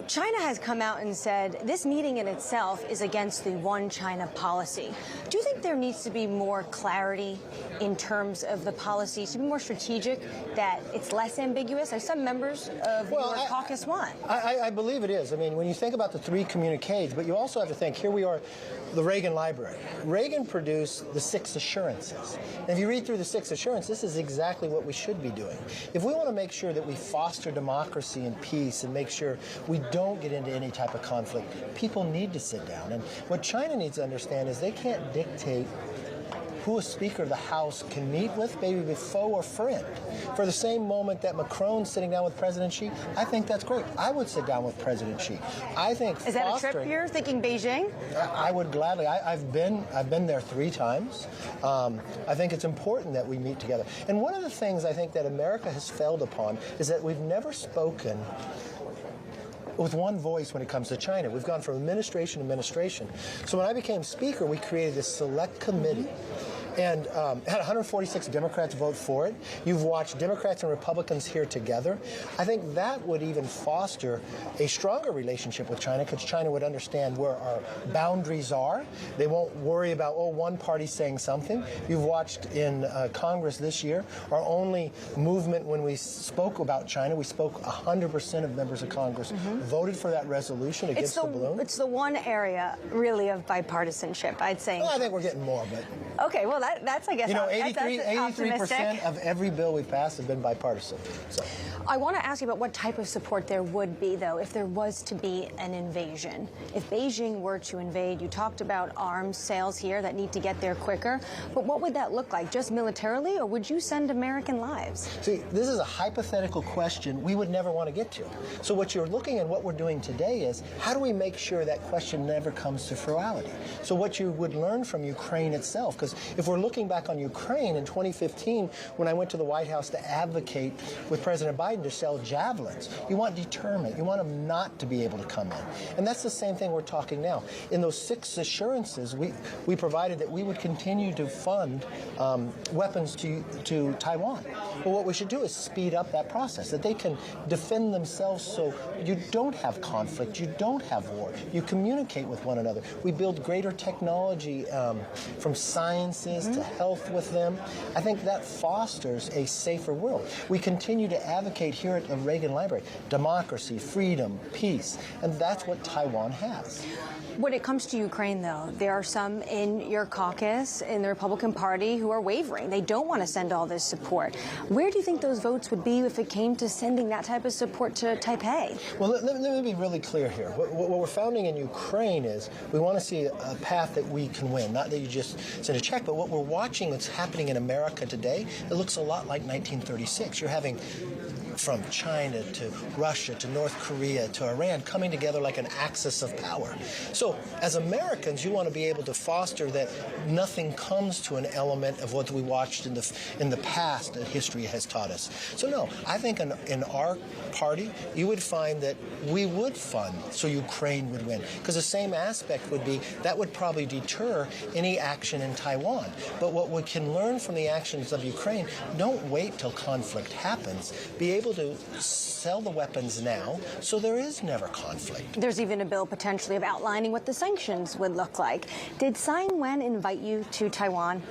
China has come out and said this meeting in itself is against the one China policy. Do you think there needs to be more clarity in terms of the policy to be more strategic, that it's less ambiguous, as some members of your caucus want? I believe it is. I mean, when you think about the three communiques, but you also have to think, here we are, the Reagan Library. Reagan produced the 6 assurances. And if you read through the 6 assurances, this is exactly what we should be doing. If we want to make sure that we foster democracy and peace and make sure we don't get into any type of conflict, people need to sit down. And what China needs to understand is they can't dictate who a Speaker of the House can meet with, maybe with foe or friend. For the same moment that Macron's sitting down with President Xi, I think that's great. I would sit down with President Xi. I think is that a trip you're thinking Beijing? I would gladly. I've been there 3 times. I think it's important that we meet together. And one of the things I think that America has failed upon is that we've never spoken with one voice when it comes to China. We've gone from administration to administration. So when I became Speaker, we created this select committee and had 146 Democrats vote for it. You've watched Democrats and Republicans here together. I think that would even foster a stronger relationship with China, because China would understand where our boundaries are. They won't worry about, oh, one party saying something. You've watched in Congress this year, our only movement when we spoke about China, we spoke 100% of members of Congress voted for that resolution against the balloon. It's the one area, really, of bipartisanship, I'd say. Well, I think we're getting more, but... Okay, well, that's, I guess, 83% of every bill we passed has been bipartisan. So. I want to ask you about what type of support there would be, though, if there was to be an invasion. If Beijing were to invade, you talked about arms sales here that need to get there quicker, but what would that look like? Just militarily, or would you send American lives? See, this is a hypothetical question we would never want to get to. So what you're looking at, what we're doing today is, how do we make sure that question never comes to frugality? So what you would learn from Ukraine itself, because if we're looking back on Ukraine in 2015, when I went to the White House to advocate with President Biden to sell javelins, you want deterrent. You want them not to be able to come in. And that's the same thing we're talking now. In those 6 assurances, we provided that we would continue to fund weapons to Taiwan. Well, what we should do is speed up that process, that they can defend themselves so you don't have conflict, you don't have war, you communicate with one another. We build greater technology from sciences to health with them. I think that fosters a safer world. We continue to advocate here at the Reagan Library, democracy, freedom, peace, and that's what Taiwan has. When it comes to Ukraine, though, there are some in your caucus, in the Republican Party, who are wavering. They don't want to send all this support. Where do you think those votes would be if it came to sending that type of support to Taipei? Well, let me be really clear here. What we're founding in Ukraine is we want to see a path that we can win, not that you just send a check, but what we're watching that's happening in America today, it looks a lot like 1936. You're having from China to Russia to North Korea to Iran coming together like an axis of power. So as Americans, you want to be able to foster that nothing comes to an element of what we watched in the past that history has taught us. So no, I think in our party, you would find that we would fund so Ukraine would win. Because the same aspect would be that would probably deter any action in Taiwan. But what we can learn from the actions of Ukraine, don't wait till conflict happens. Be able to sell the weapons now so there is never conflict. There's even a bill potentially of outlining what the sanctions would look like. Did Tsai Ing-wen invite you to Taiwan?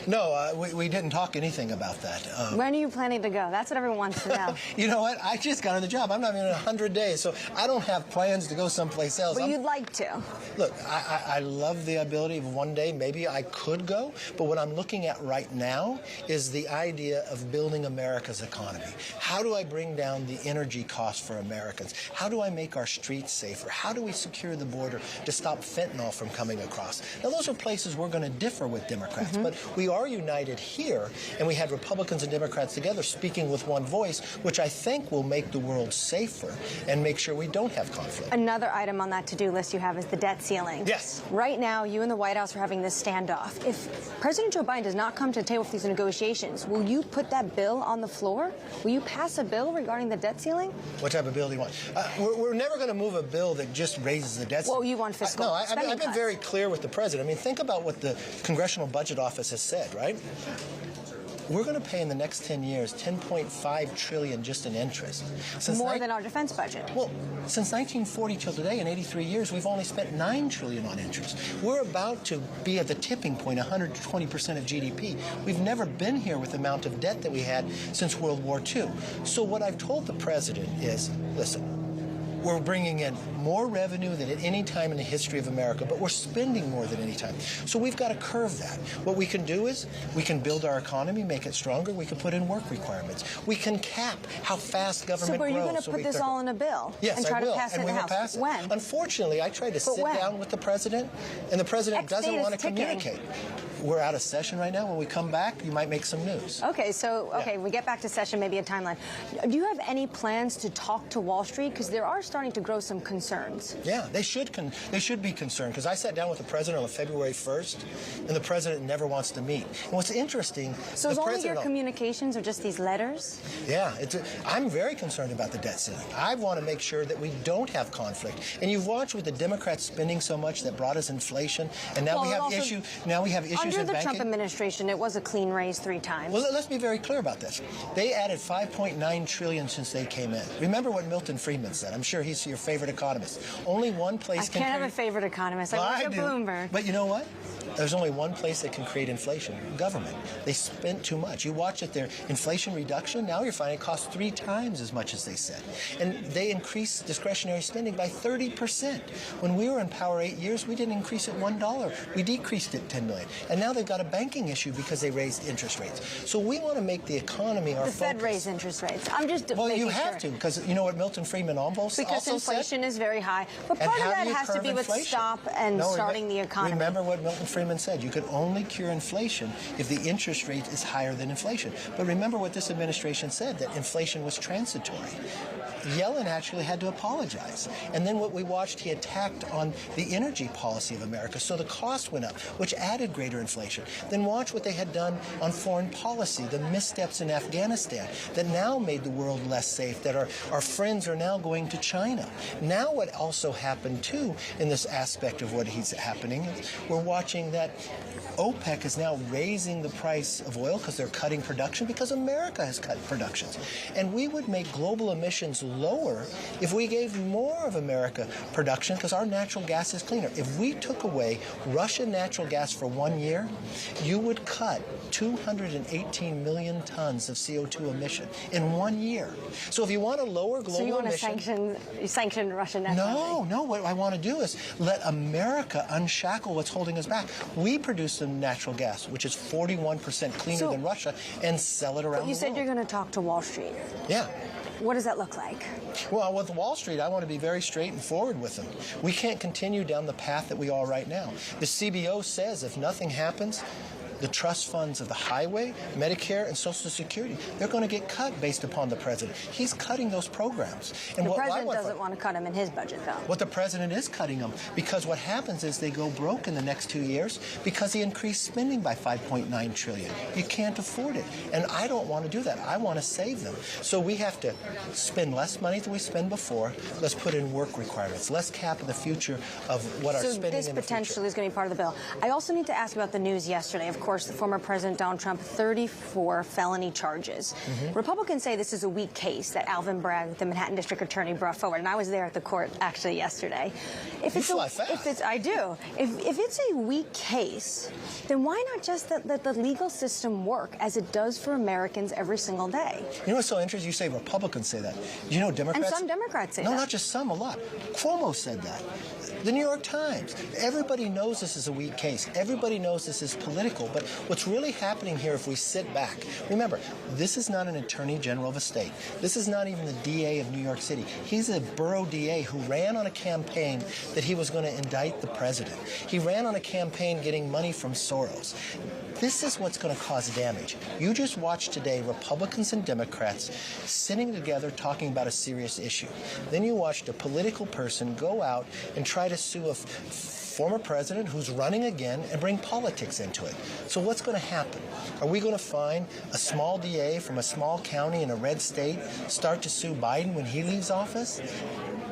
No, we didn't talk anything about that. When are you planning to go? That's what everyone wants to know. You know what? I just got on the job. I'm not even in 100 days, so I don't have plans to go someplace else. But you'd like to. Look, I love the ability of one day maybe I could go, but what I'm looking at right now is the idea of building America's economy. How do I bring down the energy costs for Americans? How do I make our streets safer? How do we secure the border to stop fentanyl from coming across? Now, those are places we're going to differ with Democrats, but we are united here, and we had Republicans and Democrats together speaking with one voice, which I think will make the world safer and make sure we don't have conflict. Another item on that to-do list you have is the debt ceiling. Yes. Right now, you and the White House are having this standoff. If President Joe Biden does not come to the table for these negotiations, will you put that bill on the floor? Will you pass a bill regarding the debt ceiling? What type of bill do you want? We're never going to move a bill that just raises the debt ceiling. Well, you want fiscal spending I've been very clear with the president. I mean, think about what the Congressional Budget Office has said, right? We're going to pay in the next 10 years $10.5 trillion just in interest. More than our defense budget. Well, since 1940 till today, in 83 years, we've only spent $9 trillion on interest. We're about to be at the tipping point, 120% of GDP. We've never been here with the amount of debt that we had since World War II. So what I've told the president is, listen, we're bringing in more revenue than at any time in the history of America, but we're spending more than any time. So we've got to curve that. What we can do is we can build our economy, make it stronger. We can put in work requirements. We can cap how fast government grows. So are you going to put this all in a bill? Yes, and try I will. to pass and it in the will House? Pass it. When? Unfortunately, I tried to sit down with the president, and the president doesn't want to communicate. We're out of session right now. When we come back, you might make some news. Okay, so, we get back to session, maybe a timeline. Do you have any plans to talk to Wall Street? Because there are starting to grow some concerns. Yeah, they should be concerned, because I sat down with the president on February 1st, and the president never wants to meet. And what's interesting... So is only your communications or just these letters? Yeah, I'm very concerned about the debt ceiling. I want to make sure that we don't have conflict. And you've watched with the Democrats spending so much that brought us inflation, and now we have issues Under the Trump administration, it was a clean raise 3 times. Well, let's be very clear about this. They added $5.9 trillion since they came in. Remember what Milton Friedman said. I'm sure he's your favorite economist. Only one place I can't have a favorite economist. I work at Bloomberg. But you know what? There's only one place that can create inflation: government. They spent too much. You watch it, their inflation reduction, now you're finding it costs 3 times as much as they said. And they increased discretionary spending by 30%. When we were in power 8 years, we didn't increase it $1. We decreased it $10 million. And now they've got a banking issue because they raised interest rates. So we want to make the economy our focus. The Fed raised interest rates. I'm just Well, you have to, because you know what Milton Friedman almost because also inflation said? Is very high. But part of that has to be with stop and starting the economy. Remember what Milton Friedman said. You can only cure inflation if the interest rate is higher than inflation. But remember what this administration said, that inflation was transitory. Yellen actually had to apologize. And then what we watched, he attacked on the energy policy of America. So the cost went up, which added greater inflation. Then watch what they had done on foreign policy, the missteps in Afghanistan that now made the world less safe, that our friends are now going to China. Now what also happened, too, in this aspect of what is happening, we're watching that OPEC is now raising the price of oil because they're cutting production because America has cut production. And we would make global emissions lower if we gave more of America production because our natural gas is cleaner. If we took away Russian natural gas for 1 year, you would cut 218 million tons of CO2 emission in 1 year. So if you want to lower global emissions... So you want to sanction Russian natural gas? No. What I want to do is let America unshackle what's holding us back. We produce some natural gas, which is 41% cleaner than Russia, and sell it around the world. You said you're going to talk to Wall Street. Yeah. What does that look like? Well, with Wall Street, I want to be very straight and forward with them. We can't continue down the path that we are right now. The CBO says if nothing happens, the trust funds of the highway, Medicare, and Social Security, they're going to get cut based upon the president. He's cutting those programs. And the president doesn't want to cut them in his budget, though. What the president is cutting them, because what happens is they go broke in the next 2 years because he increased spending by $5.9 trillion. You can't afford it. And I don't want to do that. I want to save them. So we have to spend less money than we spent before. Let's put in work requirements. Let's cap in the future of what our spending in the future. So this potentially is going to be part of the bill. I also need to ask about the news yesterday. Of course, the former President Donald Trump, 34 felony charges. Republicans say this is a weak case that Alvin Bragg, the Manhattan District Attorney, brought forward. And I was there at the court actually yesterday. If it's I do. If it's a weak case, then why not just let the legal system work as it does for Americans every single day? You know what's so interesting? You say Republicans say that. You know Democrats? And some Democrats say that. No, not just some, a lot. Cuomo said that. The New York Times. Everybody knows this is a weak case. Everybody knows this is political. But what's really happening here, if we sit back, remember, this is not an attorney general of a state. This is not even the DA of New York City. He's a borough DA who ran on a campaign that he was going to indict the president. He ran on a campaign getting money from Soros. This is what's going to cause damage. You just watched today Republicans and Democrats sitting together talking about a serious issue. Then you watched a political person go out and try to sue a former president who's running again and bring politics into it. So what's going to happen? Are we going to find a small DA from a small county in a red state start to sue Biden when he leaves office?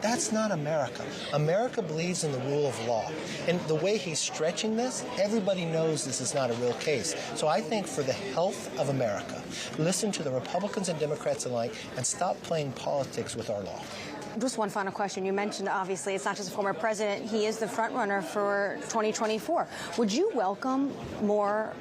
That's not America. America believes in the rule of law. And the way he's stretching this, everybody knows this is not a real case. So I think for the health of America, listen to the Republicans and Democrats alike and stop playing politics with our law. Just one final question. You mentioned, obviously, it's not just a former president. He is the front runner for 2024. Would you welcome more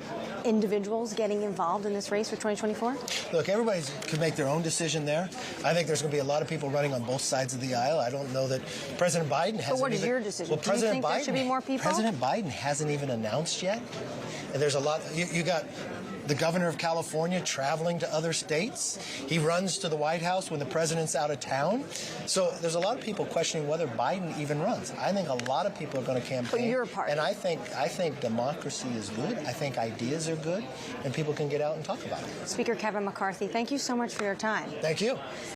individuals getting involved in this race for 2024? Look, everybody can make their own decision there. I think there's going to be a lot of people running on both sides of the aisle. I don't know that President Biden has. But what is your decision? Well, Do you think there should be more people? President Biden hasn't even announced yet. And there's a lot. You got the governor of California traveling to other states. He runs to the White House when the president's out of town. So there's a lot of people questioning whether Biden even runs. I think a lot of people are going to campaign. But you're a part. And I think democracy is good. I think ideas are good, and people can get out and talk about it. Speaker Kevin McCarthy, thank you so much for your time. Thank you.